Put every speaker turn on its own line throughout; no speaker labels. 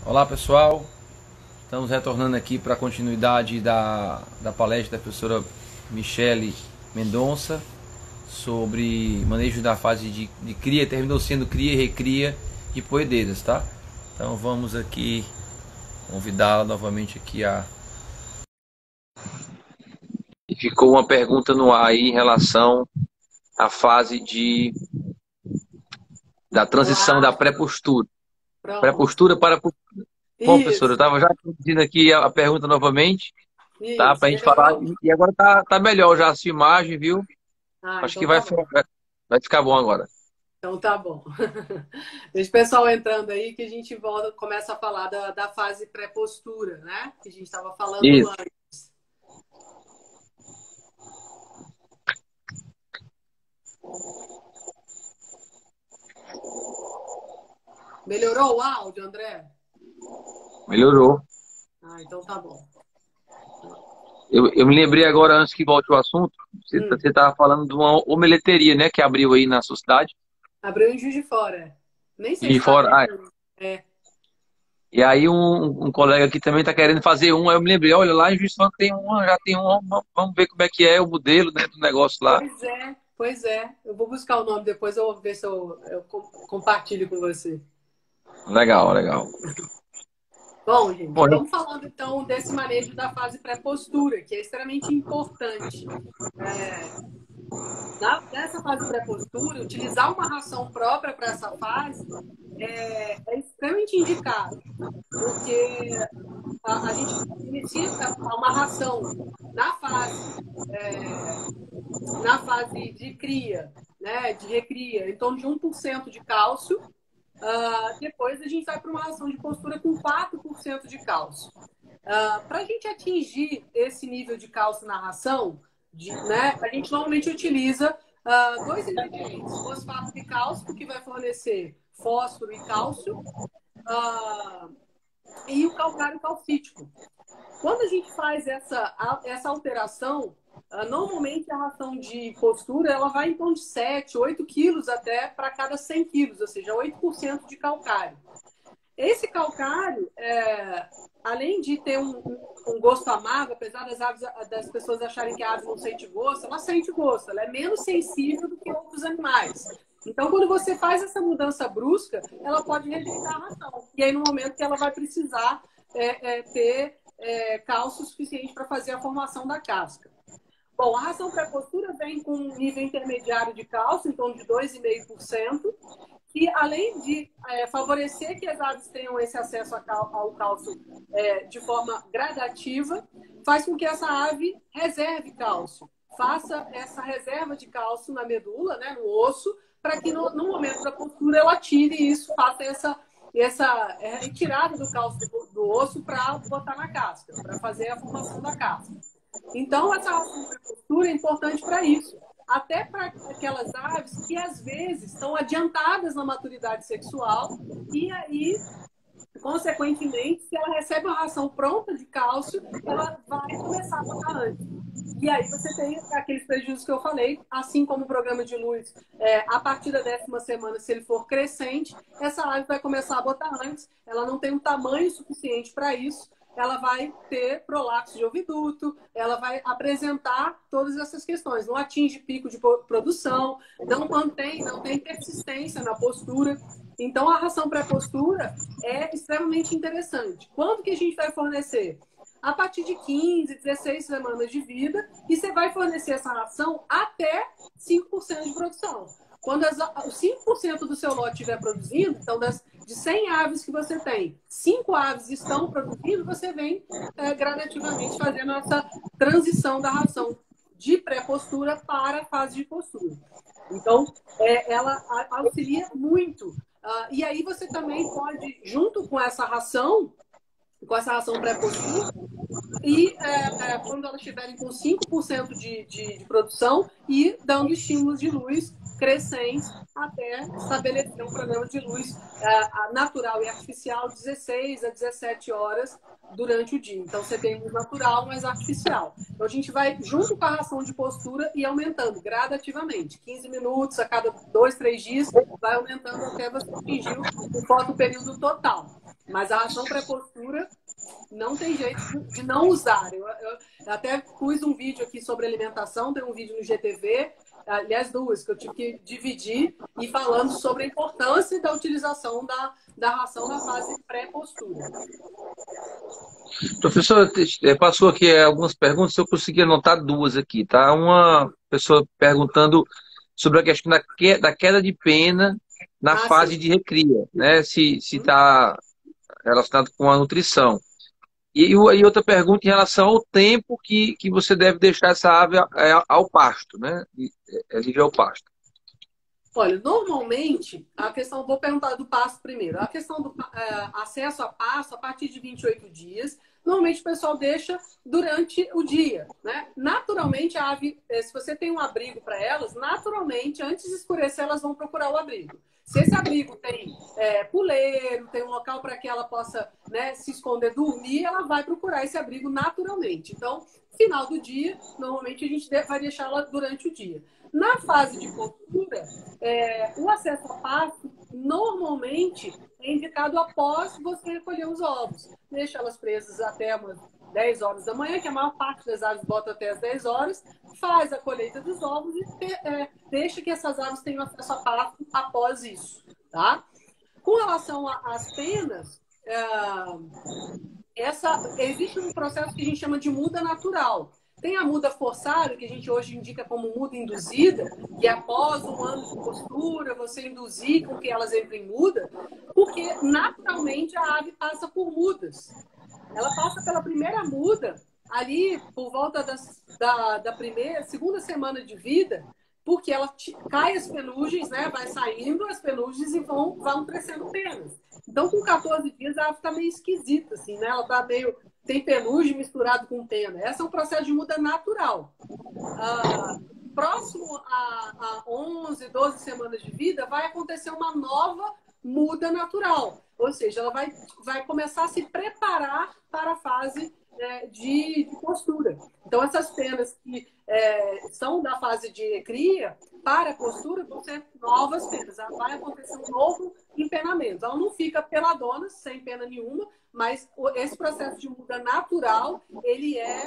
Olá pessoal, estamos retornando aqui para a continuidade da palestra da professora Michele Mendonça sobre manejo da fase de cria, terminou sendo cria e recria de poedeiras, tá? Então vamos aqui convidá-la novamente aqui a... E ficou uma pergunta no ar aí em relação à fase da transição da
Olá,
pré-postura.
pronto.
Pré-postura para... Bom, professor, eu
Isso,
estava já pedindo aqui a pergunta novamente, tá? Para
isso.
a gente falar.
Melhorou?
E agora tá melhor já a sua imagem, viu?
Ah,
Acho que
então tá bom.
vai ficar bom agora.
Então tá bom. Deixa o pessoal entrando aí que a gente volta, começa a falar da fase pré-postura, né? Que a gente estava falando
Isso.
antes. Melhorou o áudio, André?
Melhorou.
Ah, então tá bom.
Eu me lembrei agora, antes que volte o assunto,
Hum,
você estava falando de uma omeleteria, né? Que abriu aí na sua cidade.
abriu em Juiz de Fora. Nem sei
E
se está
fora. Ah,
atendendo. É,
e aí um colega aqui também está querendo fazer um. Aí eu me lembrei, olha, lá em Juiz de Fora tem uma, já tem uma. Vamos ver como é que é o modelo, né, do negócio lá.
pois é, pois é. Eu vou buscar o nome depois, eu vou ver se eu compartilho com você.
Legal, legal.
Bom, gente,
Bom,
vamos falando então desse manejo da fase pré-postura, que é extremamente importante. É, nessa fase pré-postura, utilizar uma ração própria para essa fase é extremamente indicado, porque a gente inicia uma ração na fase, é, na fase de cria, né, de recria, em torno de 1% de cálcio. Depois a gente vai para uma ração de postura com 4% de cálcio. Para a gente atingir esse nível de cálcio na ração, né, a gente normalmente utiliza dois ingredientes: fosfato de cálcio, que vai fornecer fósforo e cálcio, uh, e o calcário calcítico. Quando a gente faz essa alteração, normalmente a ração de postura ela vai em torno de 7, 8 quilos até para cada 100 quilos, ou seja, 8% de calcário. Esse calcário, além de ter um gosto amargo, apesar das pessoas acharem que a ave não sente gosto, ela sente gosto, ela é menos sensível do que outros animais. Então, quando você faz essa mudança brusca, ela pode rejeitar a ração. E aí, no momento que ela vai precisar ter cálcio suficiente para fazer a formação da casca. Bom, a ração pré-postura vem com um nível intermediário de cálcio, em torno de 2,5%, que além de favorecer que as aves tenham esse acesso ao cálcio de forma gradativa, faz com que essa ave reserve cálcio, faça essa reserva de cálcio na medula, né, no osso, para que no momento da postura ela tire isso, faça essa retirada do cálcio do osso para botar na casca, para fazer a formação da casca. Então, essa ração pré-postura é importante para isso. Até para aquelas aves que, às vezes, estão adiantadas na maturidade sexual e aí, consequentemente, se ela recebe uma ração pronta de cálcio, ela vai começar a botar antes. E aí você tem aqueles prejuízos que eu falei, assim como o programa de luz, a partir da 10ª semana, se ele for crescente, essa ave vai começar a botar antes, ela não tem um tamanho suficiente para isso, ela vai ter prolapso de oviduto, ela vai apresentar todas essas questões, não atinge pico de produção, não tem persistência na postura. Então, a ração pré-postura é extremamente interessante. Quando que a gente vai fornecer? A partir de 15, 16 semanas de vida, e você vai fornecer essa ração até 5% de produção. Quando os 5% do seu lote estiver produzindo, então de 100 aves que você tem, 5 aves estão produzindo, você vem gradativamente fazendo essa transição da ração de pré-postura para a fase de postura. Então, ela auxilia muito. E aí você também pode, junto com essa ração pré-postura, e quando elas estiverem com 5% de produção e dando estímulos de luz crescentes até estabelecer um programa de luz natural e artificial 16 a 17 horas durante o dia. Então, você tem luz natural, mas artificial. Então, a gente vai, junto com a ração de postura, e aumentando gradativamente. 15 minutos a cada 2, 3 dias, vai aumentando até você atingir o fotoperíodo total. Mas a ração pré-postura não tem jeito de não usar. Eu até pus um vídeo aqui sobre alimentação, tem um vídeo no GTV, aliás, duas, que eu tive que dividir, e falando sobre a importância da utilização da ração na fase pré-postura.
Professor, passou aqui algumas perguntas, eu consegui anotar duas aqui, tá? Uma pessoa perguntando sobre a questão da queda de pena na fase
Sim.
de recria, né? Se está relacionado com a nutrição. E outra pergunta em relação ao tempo que você deve deixar essa ave ao pasto, né? Livre ao pasto.
Olha, normalmente, vou perguntar do pasto primeiro. A questão do acesso a pasto, a partir de 28 dias, normalmente o pessoal deixa durante o dia, né? Naturalmente, a ave, se você tem um abrigo para elas, naturalmente, antes de escurecer, elas vão procurar o abrigo. Se esse abrigo tem puleiro, tem um local para que ela possa, né, se esconder, dormir, ela vai procurar esse abrigo naturalmente. Então, final do dia, normalmente a gente vai deixá-la durante o dia. Na fase de postura, o acesso a pasto normalmente é indicado após você recolher os ovos. Deixa elas presas até umas 10 horas da manhã, que a maior parte das aves bota até as 10 horas, faz a colheita dos ovos e deixa que essas aves tenham acesso a pasto após isso. Tá? Com relação às penas, existe um processo que a gente chama de muda natural. Tem a muda forçada, que a gente hoje indica como muda induzida, que após um ano de postura, você induzir com que elas entrem em muda, porque naturalmente a ave passa por mudas. Ela passa pela primeira muda, ali por volta da segunda semana de vida, porque ela cai as penugens, né? Vai saindo as penugens e vão crescendo penas. Então, com 14 dias, a ave está meio esquisita, assim, né? Ela tá meio... Tem penugem misturado com pena. Esse é um processo de muda natural. Próximo a 11, 12 semanas de vida, vai acontecer uma nova muda natural. Ou seja, ela vai começar a se preparar para a fase de postura. Então, essas penas que são da fase de cria, para a postura, vão ser novas penas. Vai acontecer um novo empenamento. Ela não fica peladona, sem pena nenhuma, mas esse processo de muda natural, ele é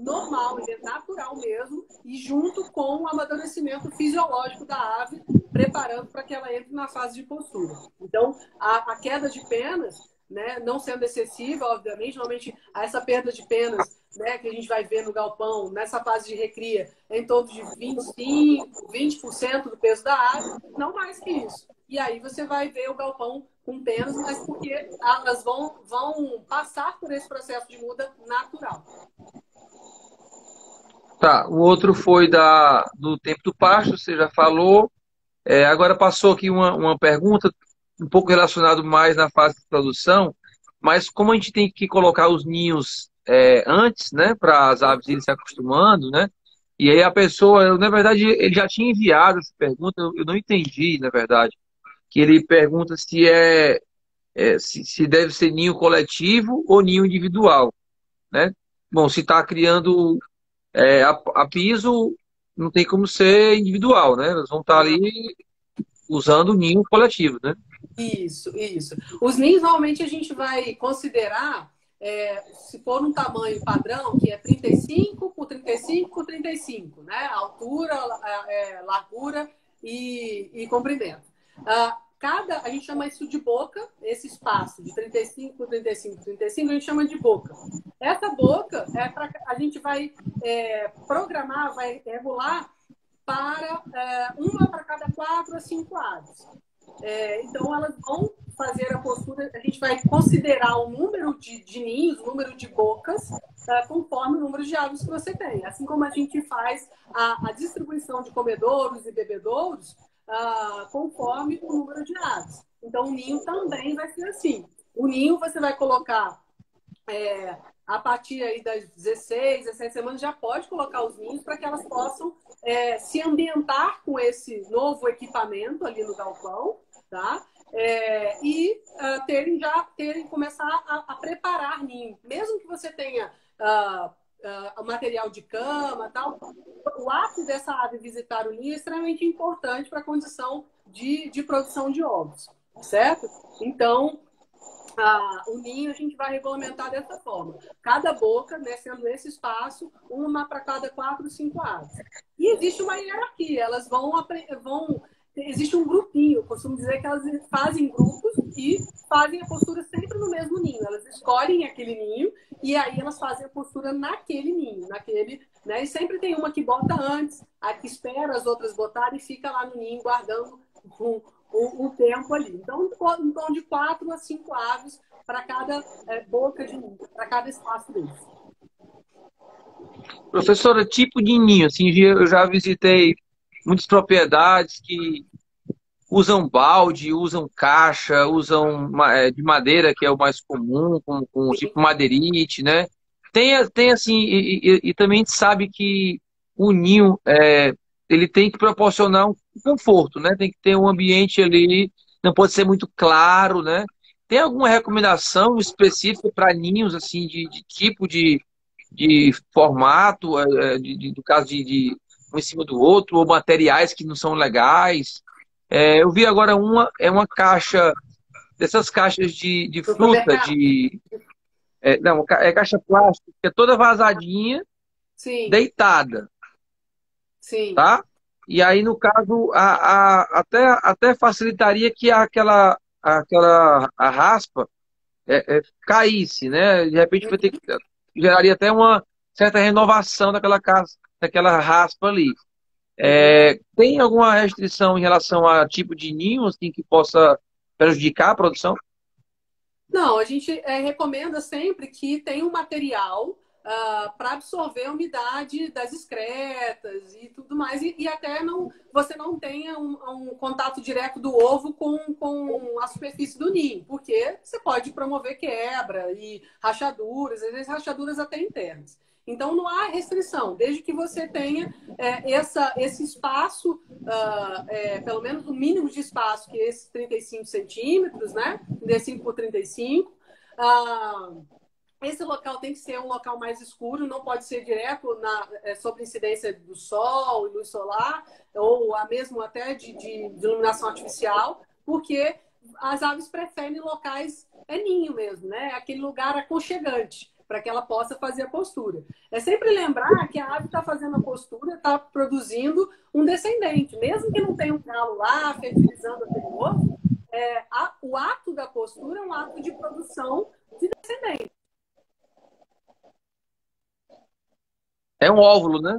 normal, ele é natural mesmo, e junto com o amadurecimento fisiológico da ave, preparando para que ela entre na fase de postura. Então, a queda de penas, né, não sendo excessiva, obviamente, normalmente essa perda de penas, né, que a gente vai ver no galpão, nessa fase de recria, é em torno de 25%, 20% do peso da ave, não mais que isso. E aí você vai ver o galpão com penas, mas porque elas vão passar por esse processo de muda natural.
Tá, o outro foi do tempo do pasto, você já falou. Agora passou aqui uma pergunta um pouco relacionado mais na fase de produção, mas como a gente tem que colocar os ninhos antes, né, para as aves irem se acostumando, né? E aí a pessoa, na verdade, ele já tinha enviado essa pergunta, eu não entendi, na verdade, que ele pergunta se deve ser ninho coletivo ou ninho individual, né? Bom, se está criando a piso, não tem como ser individual, né? Elas vão estar ali usando o ninho coletivo, né?
Isso, isso. Os ninhos, normalmente, a gente vai considerar, se for um tamanho padrão, que é 35 por 35 por 35, né? Altura, largura e comprimento. A gente chama isso de boca, esse espaço de 35 por 35 por 35, a gente chama de boca. Essa boca, a gente vai programar, vai regular para uma para cada 4 a 5 aves. Então, elas vão fazer a postura, a gente vai considerar o número de ninhos, o número de bocas, conforme o número de aves que você tem. Assim como a gente faz a distribuição de comedouros e bebedouros, conforme o número de aves. Então, o ninho também vai ser assim. O ninho você vai colocar a partir aí das 16, 17 semanas, já pode colocar os ninhos para que elas possam se ambientar com esse novo equipamento ali no galpão, tá? E começar a preparar ninho. Mesmo que você tenha o material de cama, tal, o ato dessa ave visitar o ninho é extremamente importante para a condição de produção de ovos, certo? Então, o ninho a gente vai regulamentar dessa forma. Cada boca, né, sendo esse espaço, uma para cada 4, 5 aves. E existe uma hierarquia, elas vão existe um grupinho, eu costumo dizer que elas fazem grupos e fazem a postura sempre no mesmo ninho. Elas escolhem aquele ninho e aí elas fazem a postura naquele ninho, né? E sempre tem uma que bota antes, a que espera as outras botarem e fica lá no ninho guardando o tempo ali. Então, em torno de 4 a 5 aves para cada boca de ninho, para cada espaço desse.
Professora, tipo de ninho, assim, eu já visitei muitas propriedades que usam balde, usam caixa, usam de madeira, que é o mais comum, com tipo madeirite, né? Tem assim, e também a gente sabe que o ninho, ele tem que proporcionar um conforto, né? Tem que ter um ambiente ali, não pode ser muito claro, né? Tem alguma recomendação específica para ninhos, assim, de tipo de formato, do caso de um em cima do outro, ou materiais que não são legais? Eu vi agora uma caixa, dessas caixas de fruta,
Supermercado?
não, é caixa plástica, que é toda vazadinha,
Sim,
deitada,
sim.
tá? E aí, no caso, até facilitaria que a raspa caísse, né? De repente vai ter que, geraria até uma certa renovação daquela raspa ali.
Uhum.
Tem alguma restrição em relação a tipo de ninho assim, que possa prejudicar a produção?
Não, a gente recomenda sempre que tenha um material para absorver a umidade das excretas e tudo mais, e até você não tenha um contato direto do ovo com a superfície do ninho, porque você pode promover quebra e rachaduras, às vezes rachaduras até internas. Então não há restrição, desde que você tenha esse espaço, pelo menos o mínimo de espaço, que é esses 35 centímetros, né? 35 por 35. Esse local tem que ser um local mais escuro, não pode ser direto sobre incidência do sol e luz solar, ou mesmo até de iluminação artificial, porque as aves preferem locais, ninho mesmo, né? Aquele lugar aconchegante, para que ela possa fazer a postura. É sempre lembrar que a ave está fazendo a postura, está produzindo um descendente, mesmo que não tenha um galo lá fertilizando aquele ovo, o ato da postura é um ato de produção de descendente.
É um óvulo, né?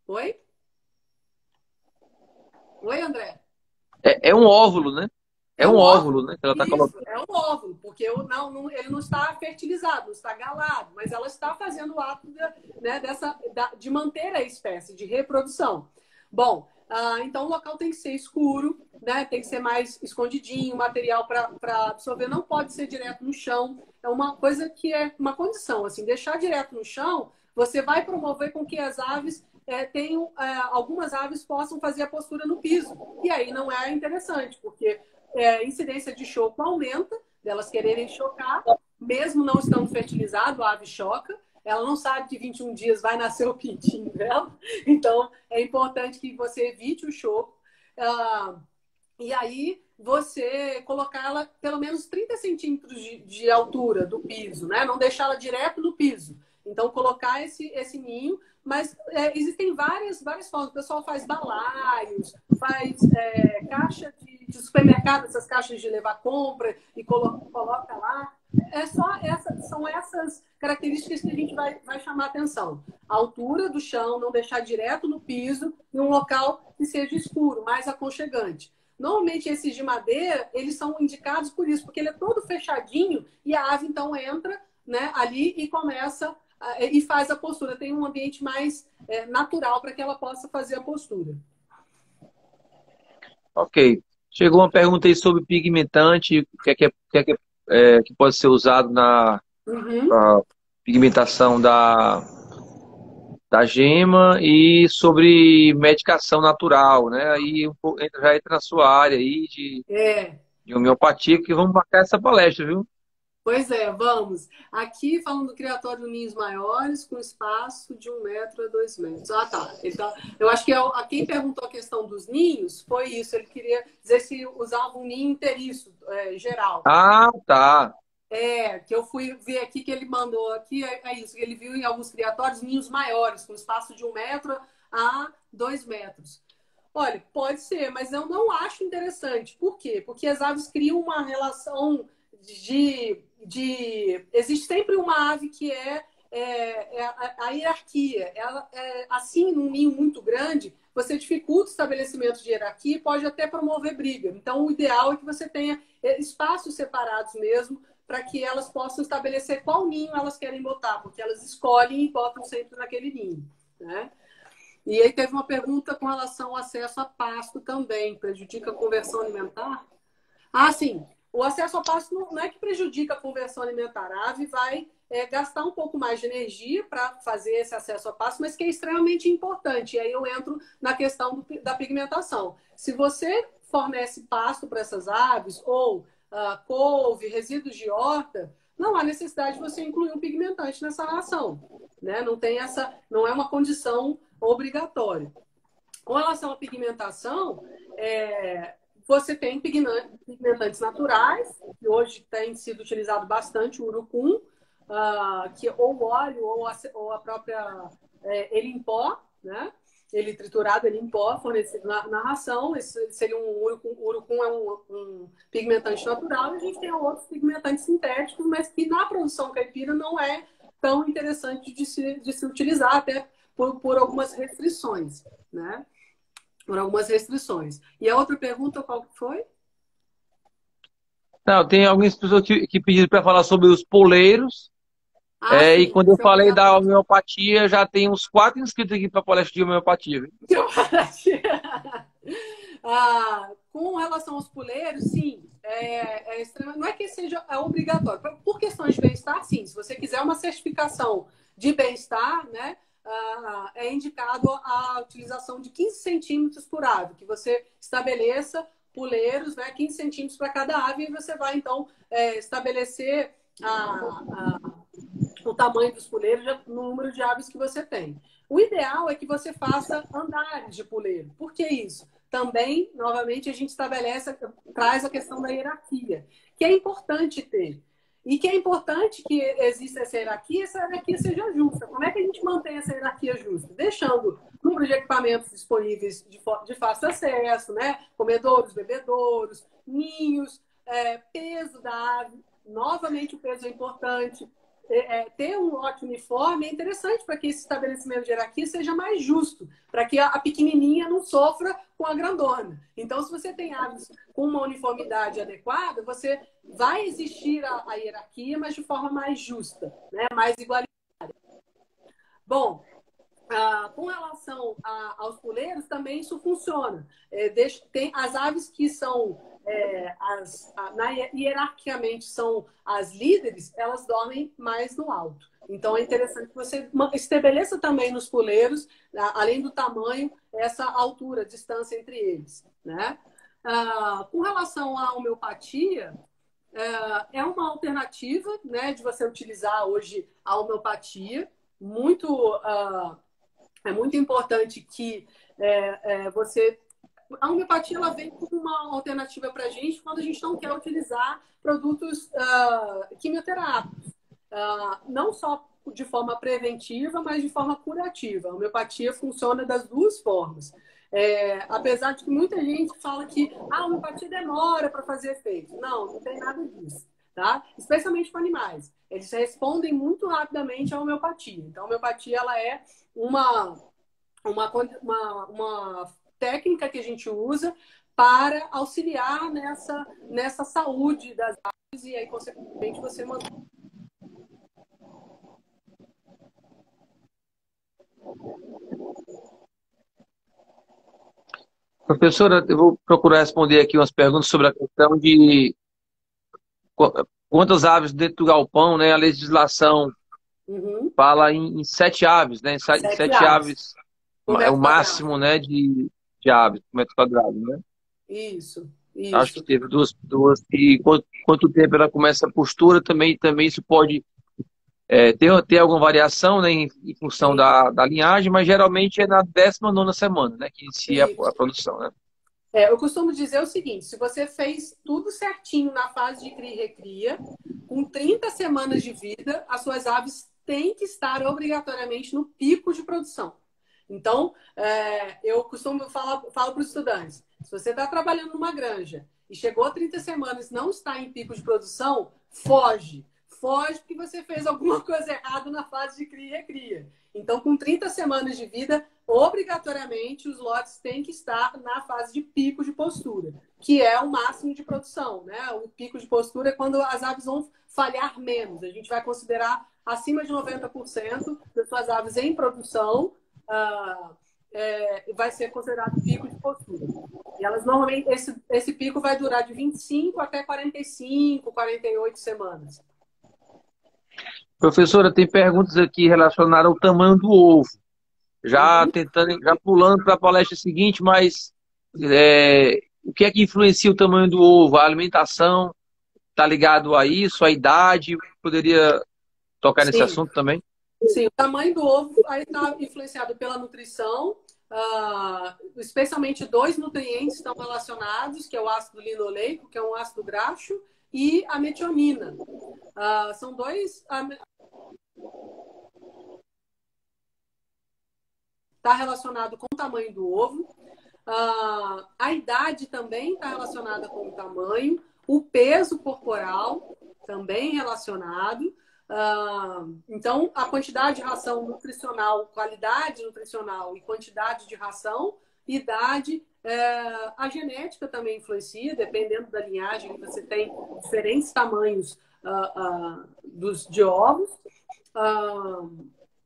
Oi? Oi, André?
É um óvulo, né? É
É
um
um
óvulo,
óvulo?
né? Que ela está
Isso,
colocando.
é um óvulo, porque ele não está fertilizado, não está galado, mas ela está fazendo o ato né, de manter a espécie, de reprodução. Bom, então o local tem que ser escuro, né, tem que ser mais escondidinho, material para absorver, não pode ser direto no chão. É uma coisa que é uma condição, assim, deixar direto no chão, você vai promover com que as aves algumas aves possam fazer a postura no piso. E aí não é interessante, porque a incidência de choco aumenta, delas quererem chocar, mesmo não estando fertilizado, a ave choca. Ela não sabe que 21 dias vai nascer o pintinho dela. Então, é importante que você evite o choco. E aí, você colocar ela pelo menos 30 centímetros de altura do piso, né? Não deixar ela direto no piso. Então, colocar esse ninho. Mas existem várias formas. O pessoal faz balaios, faz caixa de supermercado, essas caixas de levar compra e coloca lá. São essas características que a gente vai chamar atenção. A altura do chão, não deixar direto no piso, em um local que seja escuro, mais aconchegante. Normalmente esses de madeira, eles são indicados por isso, porque ele é todo fechadinho e a ave então entra, né, ali e começa e faz a postura. Tem um ambiente mais natural para que ela possa fazer a postura.
Ok. Chegou uma pergunta aí sobre pigmentante, o que pode ser usado
Uhum.
na pigmentação da gema e sobre medicação natural, né? Aí já entra na sua área aí de
É,
homeopatia, que vamos marcar essa palestra, viu?
Pois é, vamos. Aqui falando do criatório de ninhos maiores, com espaço de 1 metro a 2 metros. Ah, tá. Então, eu acho que a quem perguntou a questão dos ninhos foi isso. Ele queria dizer se usava um ninho inteiriço, geral.
Ah, tá.
Que eu fui ver aqui que ele mandou aqui, é isso. Ele viu em alguns criatórios ninhos maiores, com espaço de 1 metro a 2 metros. Olha, pode ser, mas eu não acho interessante. Por quê? Porque as aves criam uma relação existe sempre uma ave que a hierarquia. Ela, assim, num ninho muito grande, você dificulta o estabelecimento de hierarquia e pode até promover briga. Então, o ideal é que você tenha espaços separados mesmo, para que elas possam estabelecer qual ninho elas querem botar, porque elas escolhem e botam sempre naquele ninho, né? E aí teve uma pergunta com relação ao acesso a pasto também. Prejudica a conversão alimentar? Ah, sim. O acesso ao pasto não é que prejudica a conversão alimentar. A ave vai gastar um pouco mais de energia para fazer esse acesso ao pasto, mas que é extremamente importante. E aí eu entro na questão da pigmentação. Se você fornece pasto para essas aves, ou couve, resíduos de horta, não há necessidade de você incluir um pigmentante nessa ração, né? Não é uma condição obrigatória. Com relação à pigmentação, você tem pigmentantes naturais, que hoje tem sido utilizado bastante o urucum, que ou o óleo ou a própria ele em pó, né? Ele triturado, ele em pó, fornecido na ração. Esse seria o urucum é um pigmentante natural, e a gente tem outros pigmentantes sintéticos, mas que na produção caipira não é tão interessante de se utilizar, até por algumas restrições, né? Por algumas restrições. E a outra pergunta, qual que foi?
Não, tem algumas pessoas que pediram para falar sobre os poleiros. E
Sim,
quando eu
isso é
falei da
obrigatório.
homeopatia, já tem uns 4 inscritos aqui para a palestra de homeopatia. Viu?
Com relação aos puleiros, sim, não é que seja obrigatório. Por questões de bem-estar, sim. Se você quiser uma certificação de bem-estar, né, é indicado a utilização de 15 centímetros por ave, que você estabeleça puleiros, né, 15 centímetros para cada ave, e você vai, então, estabelecer o tamanho dos puleiros no número de aves que você tem. O ideal é que você faça andares de puleiro. Por que isso? Também, novamente, a gente traz a questão da hierarquia, que é importante ter. E que é importante que exista essa hierarquia seja justa. Como é que a gente mantém essa hierarquia justa? Deixando número de equipamentos disponíveis de fácil acesso, né? Comedouros, bebedouros, ninhos, peso da ave. Novamente, o peso é importante. Ter um lote uniforme é interessante para que esse estabelecimento de hierarquia seja mais justo, para que a pequenininha não sofra com a grandona. Então, se você tem aves com uma uniformidade adequada, você vai existir a hierarquia, mas de forma mais justa, né? Mais igualitária. Bom, com relação aos puleiros, também isso funciona. Tem as aves que são, hierarquicamente, são as líderes, elas dormem mais no alto. Então, é interessante que você estabeleça também nos puleiros, além do tamanho, essa altura, a distância entre eles, né? Com relação à homeopatia, é uma alternativa, né, de você utilizar hoje a homeopatia. É muito importante que você... A homeopatia ela vem como uma alternativa para a gente quando a gente não quer utilizar produtos quimioterápicos. Não só de forma preventiva, mas de forma curativa. A homeopatia funciona das duas formas. Apesar de que muita gente fala que a homeopatia demora para fazer efeito. Não, não tem nada disso. Tá? Especialmente com animais. Eles respondem muito rapidamente à homeopatia. Então, a homeopatia ela é uma técnica que a gente usa para auxiliar nessa saúde das aves e aí, consequentemente, você mantém.
Professora, eu vou procurar responder aqui umas perguntas sobre a questão de quantas aves dentro do galpão, né? A legislação fala em 7 aves, né? Em 7
aves
aves
por
é o
metro quadrado.
máximo, né, de aves por metro quadrado, né?
Isso.
Acho que
Isso.
teve duas. E quanto tempo ela começa a postura, também isso pode ter alguma variação, né, em função
Sim,
da linhagem, mas geralmente é na 19ª semana, né, que inicia a
isso.
produção, né?
Eu costumo dizer o seguinte: se você fez tudo certinho na fase de cria e recria, com 30 semanas de vida, as suas aves têm que estar obrigatoriamente no pico de produção. Então, eu costumo falo para os estudantes: se você está trabalhando numa granja e chegou a 30 semanas e não está em pico de produção, foge. Foge porque você fez alguma coisa errada na fase de cria e recria. Então, com 30 semanas de vida, obrigatoriamente os lotes têm que estar na fase de pico de postura, que é o máximo de produção, né? O pico de postura é quando as aves vão falhar menos. A gente vai considerar acima de 90% das suas aves em produção, vai ser considerado pico de postura. E elas normalmente, esse pico vai durar de 25 até 45, 48 semanas.
Professora, tem perguntas aqui relacionadas ao tamanho do ovo. Já
Uhum.
tentando, já pulando para a palestra seguinte, mas o que é que influencia o tamanho do ovo? A alimentação está ligado a isso, a idade? Poderia tocar nesse
Sim,
assunto também?
sim, o tamanho do ovo aí está influenciado pela nutrição, especialmente dois nutrientes estão relacionados, que é o ácido linoleico, que é um ácido graxo, e a metionina. São dois. Está relacionado com o tamanho do ovo. A idade também está relacionada com o tamanho. O peso corporal também relacionado. Então, a quantidade de ração nutricional, qualidade nutricional e quantidade de ração, idade, a genética também influencia, dependendo da linhagem, você tem diferentes tamanhos de ovos.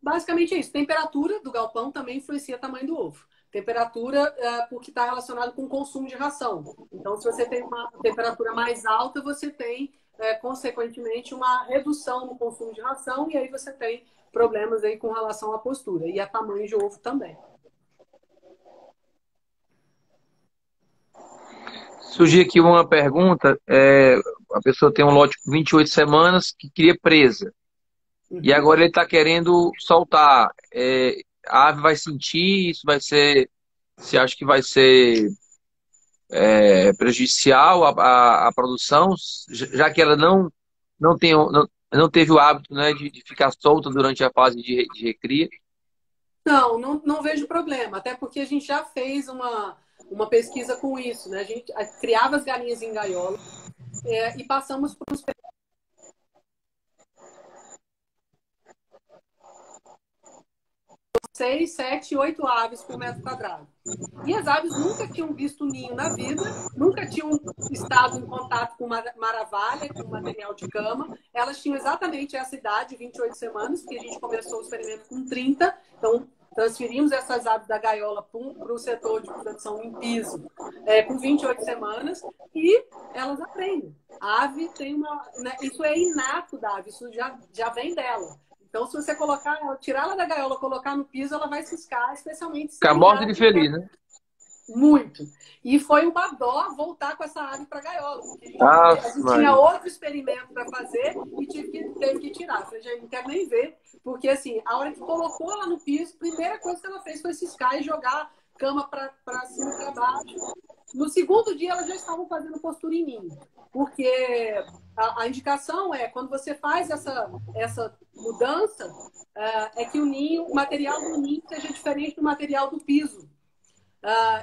Basicamente é isso. Temperatura do galpão também influencia o tamanho do ovo. Temperatura, porque está relacionado com o consumo de ração. Então, se você tem uma temperatura mais alta, você tem, consequentemente, uma redução no consumo de ração, e aí você tem problemas aí com relação à postura e a tamanho de ovo também.
Surgiu aqui uma pergunta, a pessoa tem um lote com 28 semanas que queria presa, e
Uhum.
agora ele está querendo soltar. A ave vai sentir, isso vai ser, você acha que vai ser prejudicial à produção, já que ela não teve o hábito, né, de ficar solta durante a fase de recria?
Não vejo problema, até porque a gente já fez uma pesquisa com isso, né? A gente criava as galinhas em gaiola, e passamos por uns 6, 7, 8 aves por metro quadrado. E as aves nunca tinham visto ninho na vida, nunca tinham estado em contato com maravalha, com material de cama. Elas tinham exatamente essa idade, 28 semanas, porque a gente começou o experimento com 30. Então, transferimos essas aves da gaiola para o setor de produção em piso, com 28 semanas, e elas aprendem. A ave tem isso é inato da ave, isso já vem dela. Então, se você tirar ela da gaiola, colocar no piso, ela vai ciscar, especialmente se a
Ficar morta
linhagem
de feliz, né?
muito. E foi uma dó voltar com essa ave para a gaiola, porque
Ah,
a gente tinha
Maria.
outro experimento para fazer e teve que tirar. Eu falei, gente, não quero nem ver, porque assim, a hora que colocou ela no piso, a primeira coisa que ela fez foi ciscar e jogar cama para cima e para baixo. No segundo dia, elas já estavam fazendo postura em ninho, porque a indicação é, quando você faz essa mudança, que o material do ninho seja diferente do material do piso.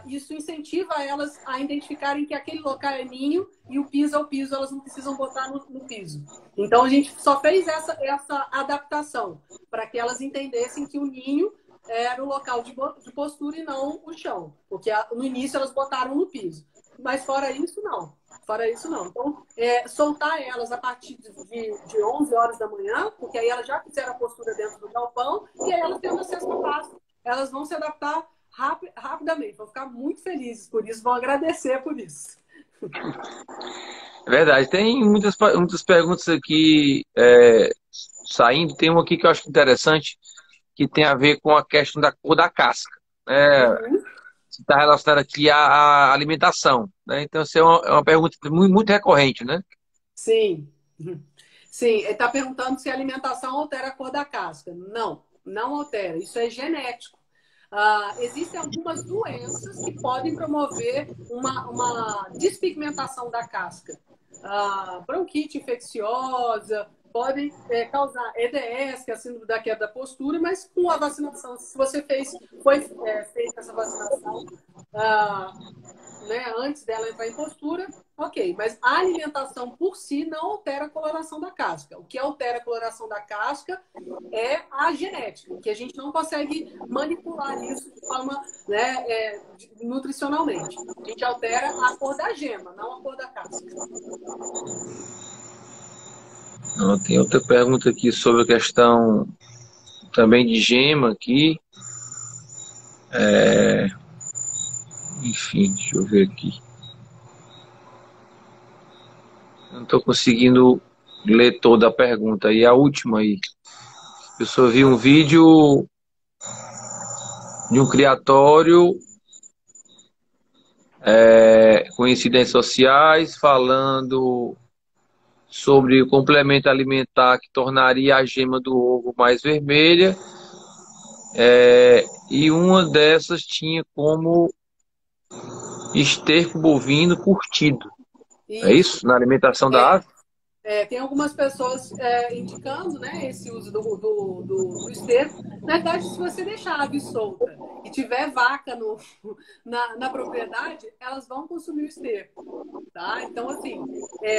Isso incentiva elas a identificarem que aquele local é ninho e o piso é o piso, elas não precisam botar no piso. Então, a gente só fez essa adaptação para que elas entendessem que o ninho era o local de postura e não o chão, porque no início elas botaram no piso. Mas fora isso, não. Fora isso, não. Então, soltar elas a partir de 11 horas da manhã, porque aí elas já fizeram a postura dentro do galpão, e aí elas tendo acesso ao pasto. Elas vão se adaptar rapidamente, vão ficar muito felizes por isso, vão agradecer por isso.
É verdade. Tem muitas perguntas aqui saindo. Tem uma aqui que eu acho interessante, que tem a ver com a questão da cor da casca.
Uhum.
está relacionado aqui à alimentação, né? Então, isso é uma pergunta muito, muito recorrente, né?
Sim. Sim, ele está perguntando se a alimentação altera a cor da casca. Não, não altera. Isso é genético. Existem algumas doenças que podem promover uma despigmentação da casca. Bronquite infecciosa, podem causar EDS, que é a síndrome da queda da postura, mas com a vacinação, se você foi feita essa vacinação, ah, né, antes dela entrar em postura, ok. Mas a alimentação por si não altera a coloração da casca. O que altera a coloração da casca é a genética, que a gente não consegue manipular isso de forma, né, nutricionalmente. A gente altera a cor da gema, não a cor da casca.
Tem outra pergunta aqui sobre a questão também de gema aqui. Enfim, deixa eu ver aqui. Não estou conseguindo ler toda a pergunta. E a última aí. Eu só vi um vídeo de um criatório com incidências sociais falando sobre o complemento alimentar que tornaria a gema do ovo mais vermelha. E uma dessas tinha como esterco bovino curtido. É
Isso.
isso? Na alimentação da
É,
ave?
tem algumas pessoas indicando, né, esse uso do esterco. Na verdade, se você deixar a ave solta e tiver vaca na propriedade, elas vão consumir o esterco. Tá? Então, assim,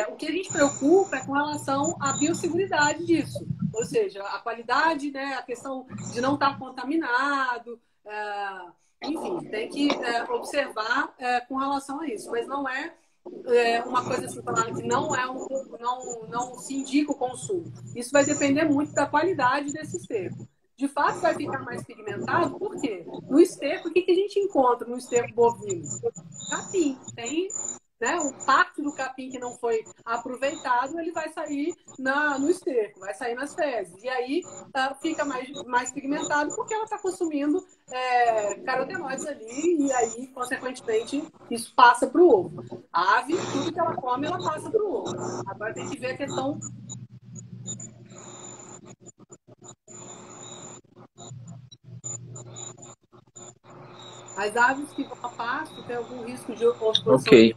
o que a gente preocupa é com relação à biosseguridade disso. Ou seja, a qualidade, né, a questão de não estar contaminado, enfim, tem que observar com relação a isso. Mas não é uma coisa assim, falar que não se indica o consumo. Isso vai depender muito da qualidade desse esterco. De fato, vai ficar mais pigmentado, por quê? No esterco, o que a gente encontra no esterco bovino? Capim. Tem, né, o parte do capim que não foi aproveitado, ele vai sair no esterco, vai sair nas fezes. E aí fica mais pigmentado porque ela está consumindo carotenoides ali, e aí, consequentemente, isso passa para o ovo. A ave, tudo que ela come, ela passa para o ovo. Agora tem que ver a questão. As aves que vão a pasto têm algum risco de
Ok.
oposição de.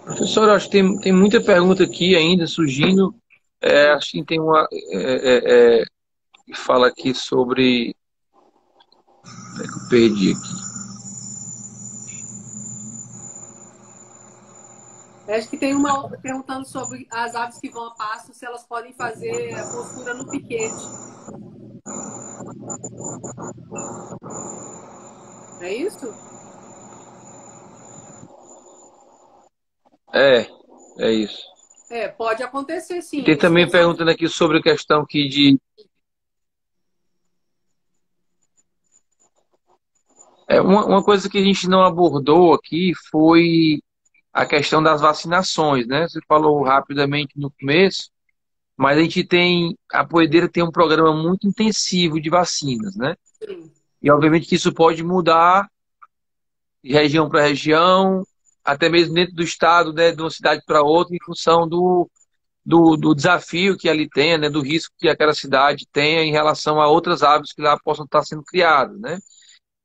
Professor, acho que tem muita pergunta aqui ainda surgindo. Acho que tem uma que fala aqui sobre. Eu perdi aqui.
Acho que tem uma perguntando sobre as aves que vão a pasto, se elas podem fazer a postura no piquete. É isso?
É, é isso.
Pode acontecer,
E
sim.
tem
Eles
também
pensam.
perguntando aqui sobre a questão aqui de. Uma coisa que a gente não abordou aqui foi a questão das vacinações, né? Você falou rapidamente no começo, mas a gente tem. A Poedeira tem um programa muito intensivo de vacinas, né?
Sim.
E obviamente que isso pode mudar de região para região, até mesmo dentro do estado, né, de uma cidade para outra, em função do desafio que ali tem, né, do risco que aquela cidade tenha em relação a outras aves que lá possam estar sendo criadas, né?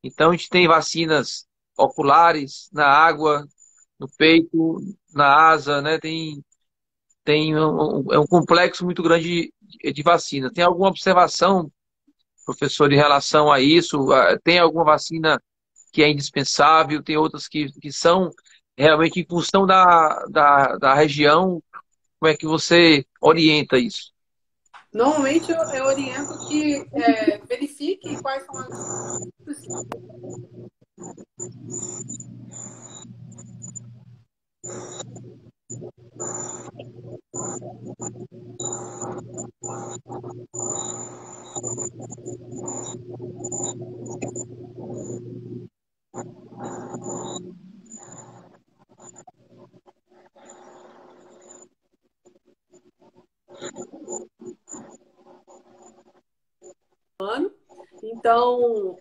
Então a gente tem vacinas oculares na água, no peito, na asa, né? Tem um complexo muito grande de vacinas. Tem alguma observação, professor, em relação a isso? Tem alguma vacina que é indispensável? Tem outras que são realmente em função da região? Como é que você orienta isso?
Normalmente eu oriento que verifique quais são as. Então,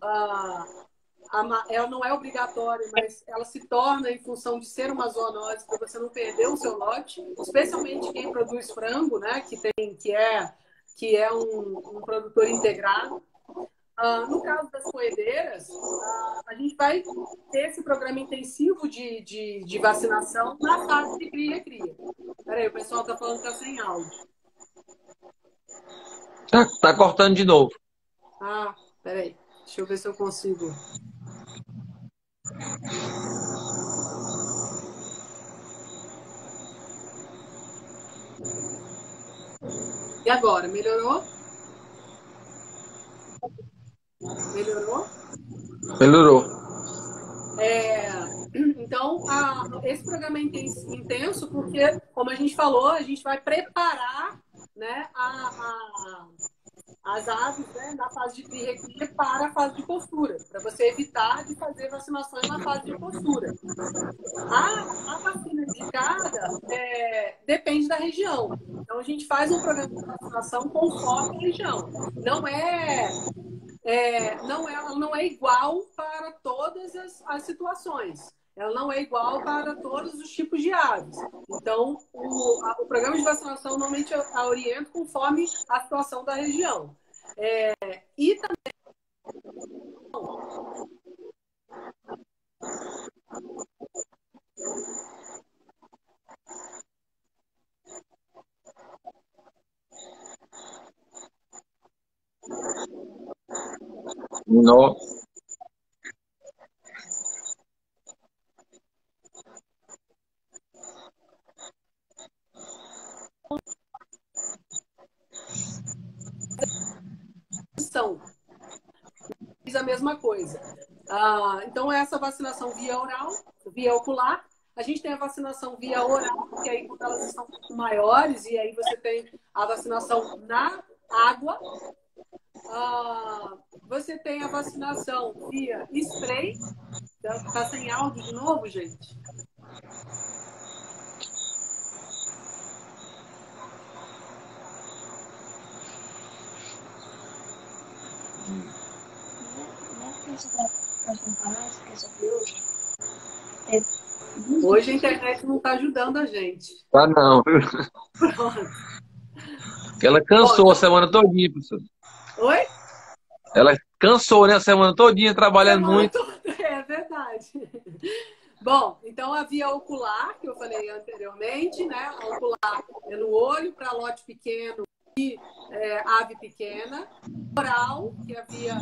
ela não é obrigatória, mas ela se torna em função de ser uma zoonose para você não perder o seu lote, especialmente quem produz frango, né, que é um produtor integrado. No caso das coedeiras, a gente vai ter esse programa intensivo de vacinação na fase de cria-cria. Peraí, o pessoal está falando que está sem áudio.
Tá cortando de novo.
Peraí. Deixa eu ver se eu consigo. E agora? Melhorou? Melhorou?
Melhorou.
Então, esse programa é intenso porque, como a gente falou, a gente vai preparar, né, as aves, né, na fase de cria-cria para a fase de postura, para você evitar de fazer vacinações na fase de postura. A vacina indicada depende da região. Então, a gente faz um programa de vacinação conforme a região. Ela não é igual para todas as situações. Ela não é igual para todos os tipos de aves. Então, o programa de vacinação normalmente eu oriento conforme a situação da região. E também
Nossa.
são a mesma coisa. Então, essa vacinação via oral, via ocular. A gente tem a vacinação via oral, que aí quando elas estão maiores, e aí você tem a vacinação na água. Você tem a vacinação via spray. Tá sem áudio de novo, gente? Hoje a internet não está ajudando a gente.
Tá não.
Pronto.
Ela cansou a semana todinha, professor.
Oi?
Ela cansou, né, a semana todinha trabalhando muito.
É verdade. Bom, então a via ocular, que eu falei anteriormente, né? A ocular é no olho para lote pequeno e ave pequena. Oral, que é a via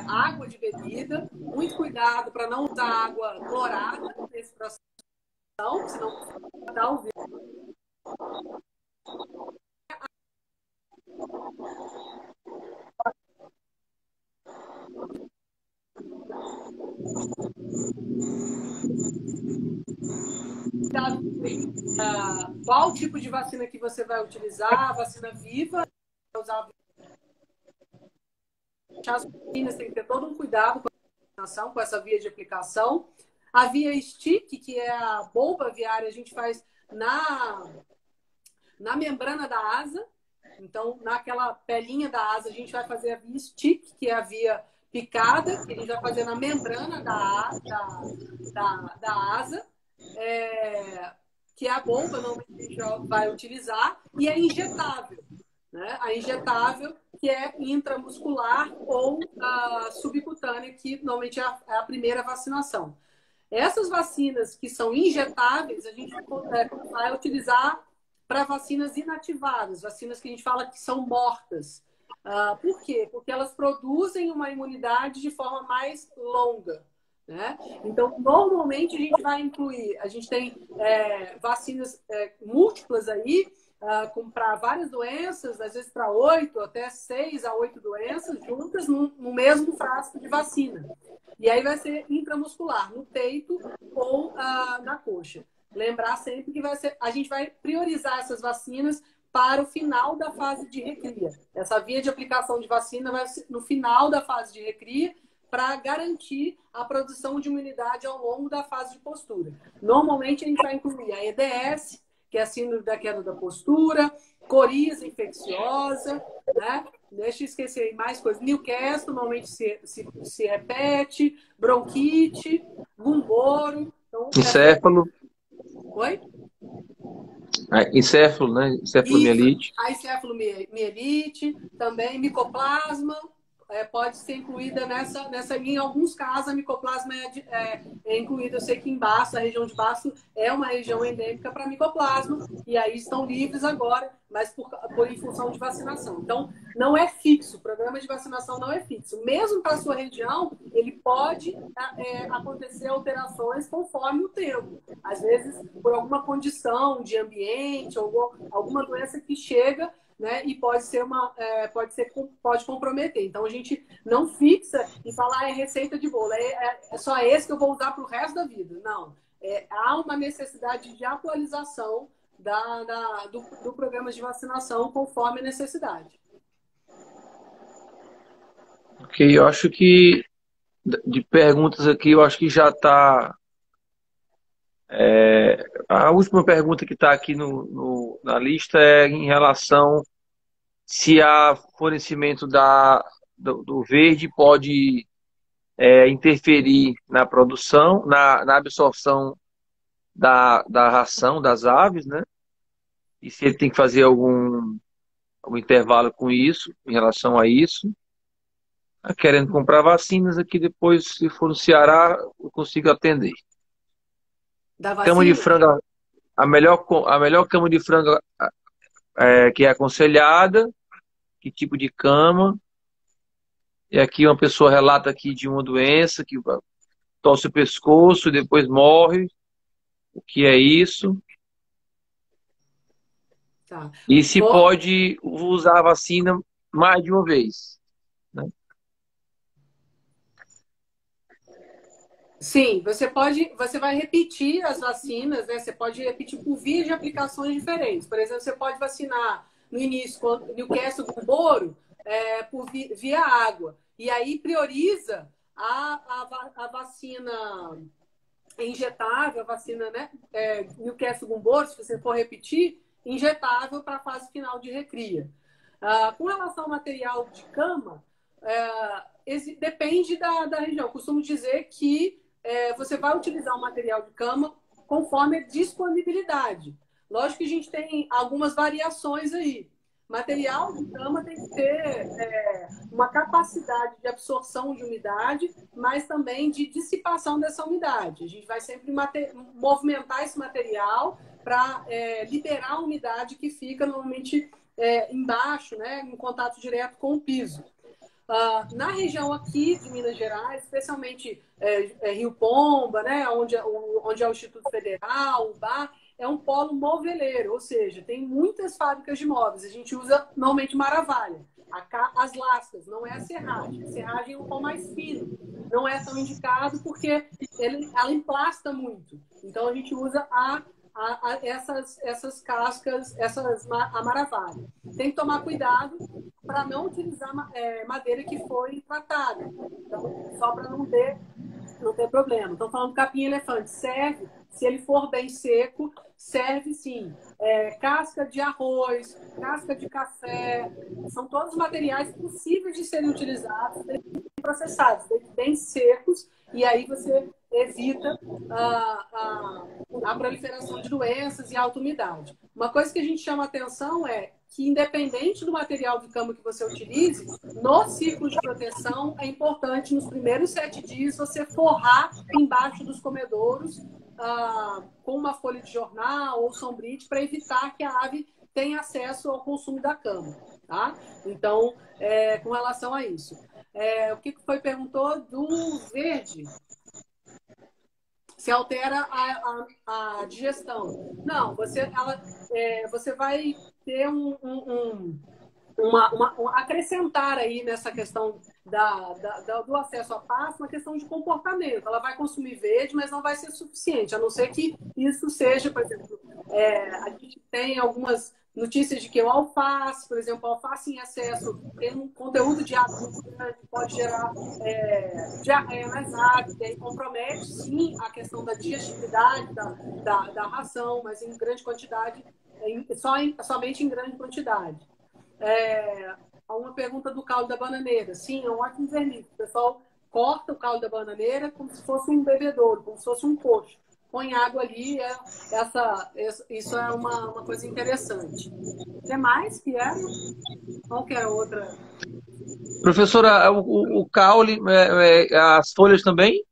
água de bebida. Muito cuidado para não usar água clorada nesse processo, senão dá o vírus. Qual tipo de vacina que você vai utilizar? A vacina viva, usar as vacinas, tem que ter todo um cuidado com a vacinação, com essa via de aplicação. A via stick, que é a bomba aviária, a gente faz na membrana da asa. Então, naquela pelinha da asa, a gente vai fazer a via stick, que é a via picada, que a gente vai fazer na membrana da asa, que é a bomba, normalmente a gente vai utilizar, e é injetável. Né? A injetável, que é intramuscular ou a subcutânea, que normalmente é a primeira vacinação. Essas vacinas que são injetáveis, a gente vai utilizar para vacinas inativadas, vacinas que a gente fala que são mortas. Por quê? Porque elas produzem uma imunidade de forma mais longa. Né? Então, normalmente a gente vai incluir, a gente tem vacinas múltiplas aí, para várias doenças, às vezes para 8, até 6 a 8 doenças juntas no mesmo frasco de vacina. E aí vai ser intramuscular, no peito ou na coxa. Lembrar sempre que a gente vai priorizar essas vacinas para o final da fase de recria. Essa via de aplicação de vacina vai ser no final da fase de recria para garantir a produção de imunidade ao longo da fase de postura. Normalmente a gente vai incluir a EDS, que é a síndrome da queda da postura, coriza infecciosa, né? Deixa eu esquecer aí mais coisas. Newcastle normalmente se repete, bronquite, bumboro. Então,
Encéfalo,
Oi?
encéfalo, né?
Isso,
Encefalomielite.
a encefalomielite, também micoplasma, pode ser incluída nessa linha. Em alguns casos, a micoplasma é incluída. Eu sei que em Baço, a região de Baço, é uma região endêmica para micoplasma, e aí estão livres agora, mas em função de vacinação. Então, não é fixo, o programa de vacinação não é fixo. Mesmo para a sua região, ele pode acontecer alterações conforme o tempo. Às vezes, por alguma condição de ambiente, ou alguma doença que chega, né, e pode comprometer. Então a gente não fixa e fala, é receita de bolo, é só esse que eu vou usar para o resto da vida. Não. Há uma necessidade de atualização do programa de vacinação conforme a necessidade.
Ok, eu acho que de perguntas aqui, eu acho que já está. A última pergunta que está aqui na lista é em relação se há fornecimento do verde pode interferir na produção, na absorção da ração das aves, né? E se ele tem que fazer algum intervalo com isso, em relação a isso. Querendo comprar vacinas aqui depois, se for no Ceará, eu consigo atender.
Da
Cama de
vacina?
frango, a melhor cama de frango que é aconselhada, que tipo de cama. E aqui uma pessoa relata aqui de uma doença que torce o pescoço e depois morre. O que é isso?
Tá.
E se pode usar a vacina mais de uma vez, né?
Sim, você vai repetir as vacinas, né? Você pode repetir por via de aplicações diferentes. Por exemplo, você pode vacinar no início com Newcastle com boro via água. E aí prioriza a vacina injetável, a vacina, né? Newcastle com boro, se você for repetir, injetável para a fase final de recria. Com relação ao material de cama, depende da região. Eu costumo dizer que você vai utilizar o material de cama conforme a disponibilidade. Lógico que a gente tem algumas variações aí. Material de cama tem que ter uma capacidade de absorção de umidade, mas também de dissipação dessa umidade. A gente vai sempre movimentar esse material para liberar a umidade que fica normalmente embaixo, né, em contato direto com o piso. Na região aqui de Minas Gerais, especialmente Rio Pomba, né, onde é o Instituto Federal, o BAR, é um polo moveleiro, ou seja, tem muitas fábricas de móveis. A gente usa normalmente Maravalha, as lascas, não é a serragem. A serragem é um pó mais fino, não é tão indicado porque ela emplasta muito. Então a gente usa essas cascas, a Maravalha. Tem que tomar cuidado para não utilizar madeira que foi tratada. Então, só para não ter problema. Estão falando capim-elefante. Serve, se ele for bem seco, serve sim. Casca de arroz, casca de café, são todos materiais possíveis de serem utilizados, processados, bem secos, e aí você evita a proliferação de doenças e alta umidade. Uma coisa que a gente chama atenção é que, independente do material de cama que você utilize, no ciclo de proteção é importante, nos primeiros 7 dias, você forrar embaixo dos comedouros com uma folha de jornal ou sombrite para evitar que a ave tenha acesso ao consumo da cama. Tá? Então, com relação a isso. O que foi perguntou do verde? Se altera a digestão. Não, você vai ter acrescentar aí nessa questão do acesso à pasta uma questão de comportamento. Ela vai consumir verde, mas não vai ser suficiente, a não ser que isso seja, por exemplo, a gente tem algumas notícias de que o alface, por exemplo, o alface em excesso tem um conteúdo de água muito grande, pode gerar diarreia nas aves, e aí compromete sim a questão da digestibilidade da ração, mas em grande quantidade, somente em grande quantidade. a uma pergunta do caule da bananeira. Sim, é um ótimo verniz. O pessoal corta o caule da bananeira como se fosse um bebedouro, como se fosse um coxo. Põe água ali, isso é uma coisa interessante. O que mais que era? Qual que era outra?
Professora, o caule, as folhas também?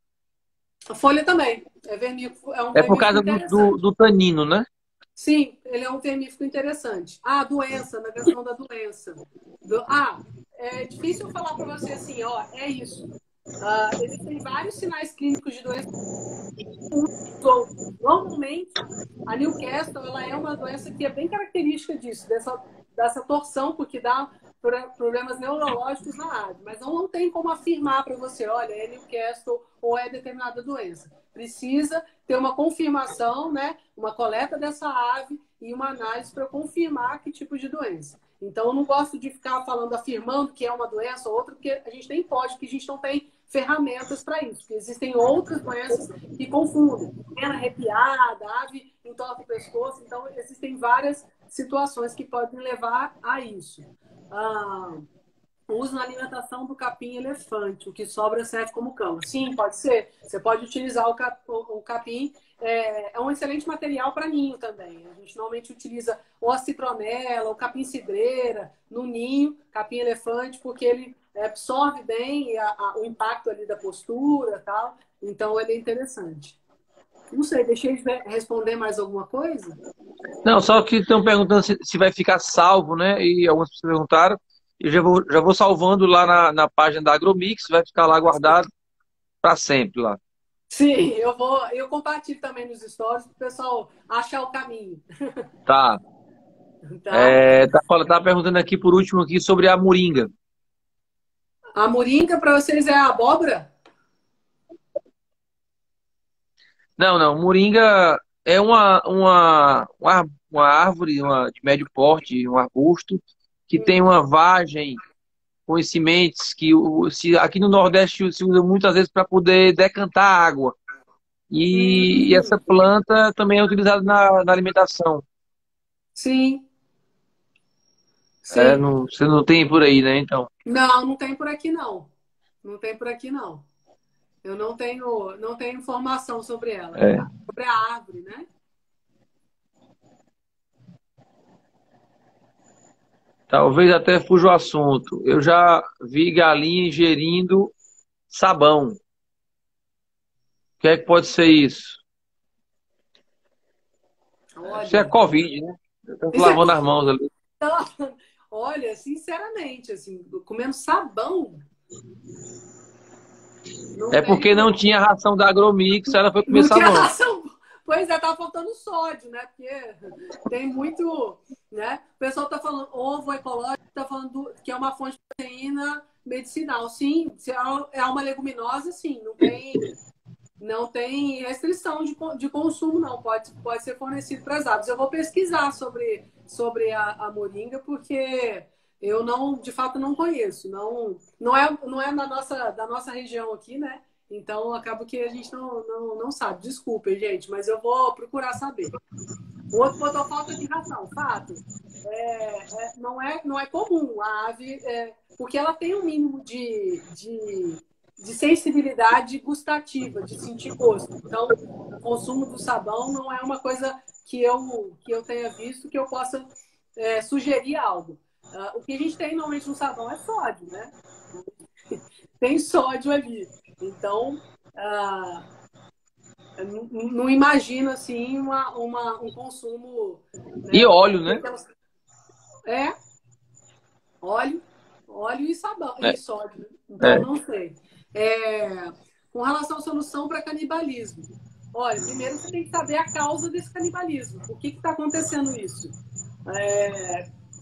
A folha também. É um
É por
vermífugo
causa do
interessante.
tanino, né?
Sim, ele é um vermífugo interessante. Ah, doença, na questão da doença. É difícil eu falar para você assim, ó, é isso. Existem vários sinais clínicos de doença outros. Normalmente, a Newcastle ela é uma doença que é bem característica disso, dessa torção, porque dá problemas neurológicos na ave. Mas não tem como afirmar para você, olha, é Newcastle ou é determinada doença. Precisa ter uma confirmação, né? Uma coleta dessa ave e uma análise para confirmar que tipo de doença. Então, eu não gosto de ficar falando, afirmando que é uma doença ou outra, porque a gente nem pode, porque a gente não tem ferramentas para isso. Porque existem outras doenças que confundem. Pena arrepiada, ave entorta o pescoço. Então, existem várias situações que podem levar a isso. Ah, uso na alimentação do capim-elefante. O que sobra serve como cama. Sim, pode ser. Você pode utilizar o capim. É um excelente material para ninho também. A gente normalmente utiliza ou a citronela, ou capim-cidreira no ninho, capim-elefante, porque ele absorve bem o impacto ali da postura e tal. Então, ele é interessante. Não sei, deixei de responder mais alguma coisa?
Não, só que estão perguntando se vai ficar salvo, né? E algumas pessoas perguntaram. Eu já vou salvando lá na página da Agromix, vai ficar lá guardado para sempre lá.
Sim, eu compartilho também nos stories para o pessoal achar o caminho,
Tá.
tá?
Tá perguntando aqui por último aqui sobre a moringa.
A moringa para vocês é a abóbora?
Não, não. Moringa é uma árvore de médio porte, um arbusto, que tem uma vagem com as sementes que aqui no Nordeste se usa muitas vezes para poder decantar água. E essa
Hum,
planta também é utilizada na alimentação.
sim, sim.
Você não tem por aí, né? Então.
Não, não tem por aqui não. Não tem por aqui não. Eu não tenho informação sobre ela.
É.
Sobre a árvore, né?
Talvez até fuja o assunto. Eu já vi galinha ingerindo sabão. O que é que pode ser isso? Isso é
Olha,
Covid, né? Estamos
isso é
lavando as mãos ali.
olha, sinceramente, assim, comendo sabão, não
É porque não
tenho.
tinha ração da Agromix, ela foi comer
Não tinha
sabão.
ração. Pois é, tava faltando sódio, né? Porque tem muito, né? O pessoal tá falando ovo ecológico, tá falando que é uma fonte de proteína medicinal. Sim, se é uma leguminosa, sim, não tem restrição de consumo, não. Pode ser fornecido para as aves. Eu vou pesquisar sobre a moringa, porque eu não, de fato, não conheço. Não é da nossa região aqui, né? Então, acaba que a gente não sabe. Desculpem, gente, mas eu vou procurar saber. O outro botou falta de ração. Fato. Não é comum a ave, porque ela tem um mínimo de sensibilidade gustativa, de sentir gosto. Então, o consumo do sabão não é uma coisa que eu tenha visto que eu possa sugerir algo. O que a gente tem normalmente no sabão é sódio, né? Tem sódio ali. Então, não imagino assim um consumo,
E
né?
óleo, né?
É óleo, óleo e sabão e
É,
sódio. Então,
é.
não sei. É, com relação à solução para canibalismo. Olha, primeiro você tem que saber a causa desse canibalismo. Por que está acontecendo isso?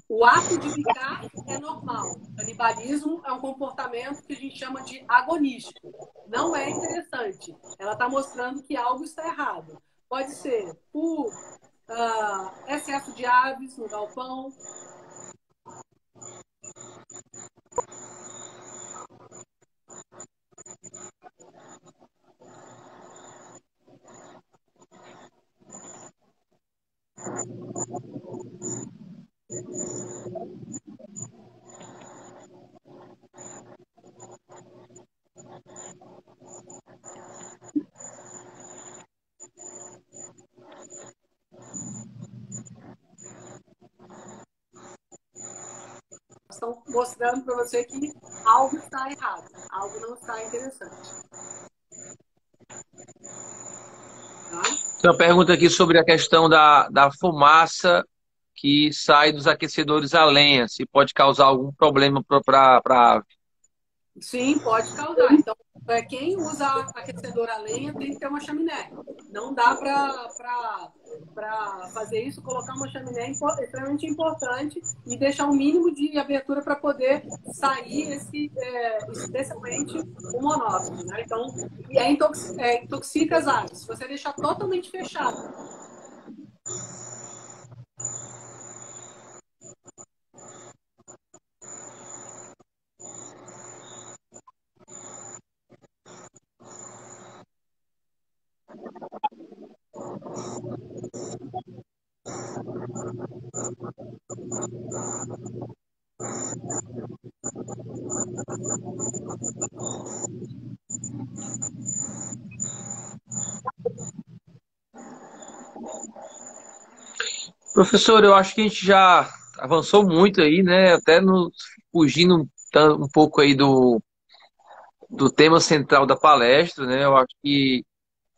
O ato de picar é normal. O canibalismo é um comportamento que a gente chama de agonístico. Não é interessante. Ela está mostrando que algo está errado. Pode ser por excesso de aves no galpão, estão mostrando para você que algo está errado, algo não está interessante. Tá?
Tem uma pergunta aqui sobre a questão da fumaça que sai dos aquecedores a lenha, se pode causar algum problema para a ave.
Sim, pode causar. Então, quem usa aquecedor a lenha tem que ter uma chaminé. Não dá para fazer isso, colocar uma chaminé extremamente importante e deixar um mínimo de abertura para poder sair especialmente o monóxido. Né? Então, intoxica as aves. Se você deixar totalmente fechado,
Professor, eu acho que a gente já avançou muito aí, né? Até fugindo um pouco aí do tema central da palestra, né? Eu acho que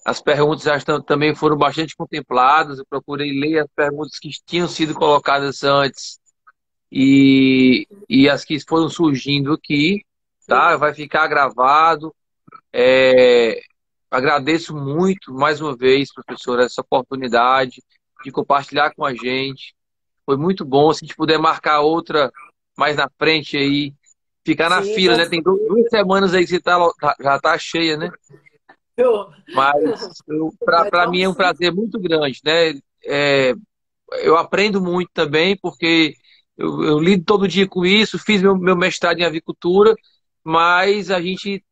as perguntas já também foram bastante contempladas. Eu procurei ler as perguntas que tinham sido colocadas antes e as que foram surgindo aqui, tá? Vai ficar gravado. É, agradeço muito, mais uma vez, professor, essa oportunidade de compartilhar com a gente. Foi muito bom. Se a gente puder marcar outra mais na frente aí, ficar na
sim,
fila, né? Tem 2 semanas aí que você já tá cheia, né? Mas
mas
para mim é
vamos
um
sim.
prazer muito grande, né? É, eu aprendo muito também, porque eu lido todo dia com isso, fiz meu mestrado em avicultura, mas a gente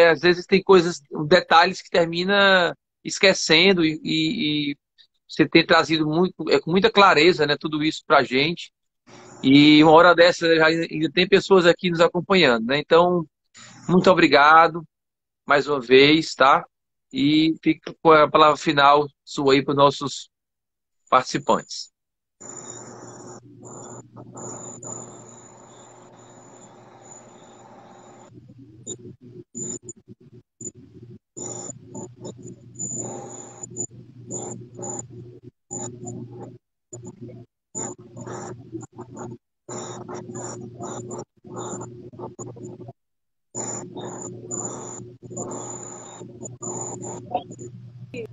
às vezes tem coisas, detalhes que termina esquecendo e você tem trazido muito, com muita clareza, né, tudo isso para a gente. E uma hora dessa ainda tem pessoas aqui nos acompanhando, né? Então, muito obrigado mais uma vez, tá? E fica com a palavra final sua aí para os nossos participantes.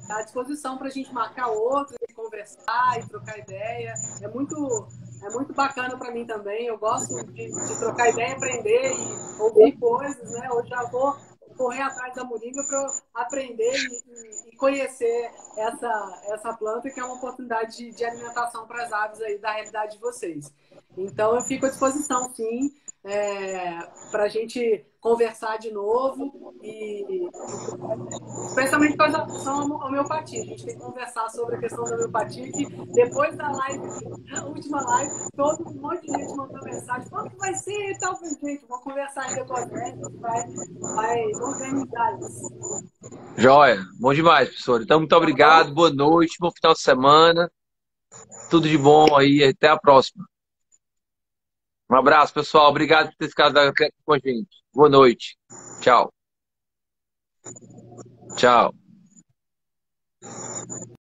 À disposição para a gente marcar outro, conversar e trocar ideia. É muito bacana para mim também. Eu gosto de trocar ideia, aprender e ouvir coisas, né? Eu já vou correr atrás da moringa para aprender e conhecer essa planta, que é uma oportunidade de alimentação para as aves aí da realidade de vocês. Então, eu fico à disposição, sim, para a gente conversar de novo especialmente com relação à homeopatia. A gente tem que conversar sobre a questão da homeopatia, que depois da live, a última live, todo um monte de gente mandou mensagem, qual que vai ser e tal. Gente, vamos conversar ainda com a gente, a gente vai organizar isso.
Joia, bom demais, professor. Então, muito
Tá bom?
obrigado, boa noite, bom final de semana, tudo de bom aí, até a próxima. Um abraço, pessoal, obrigado por ter ficado aqui com a gente. Boa noite, tchau. Tchau.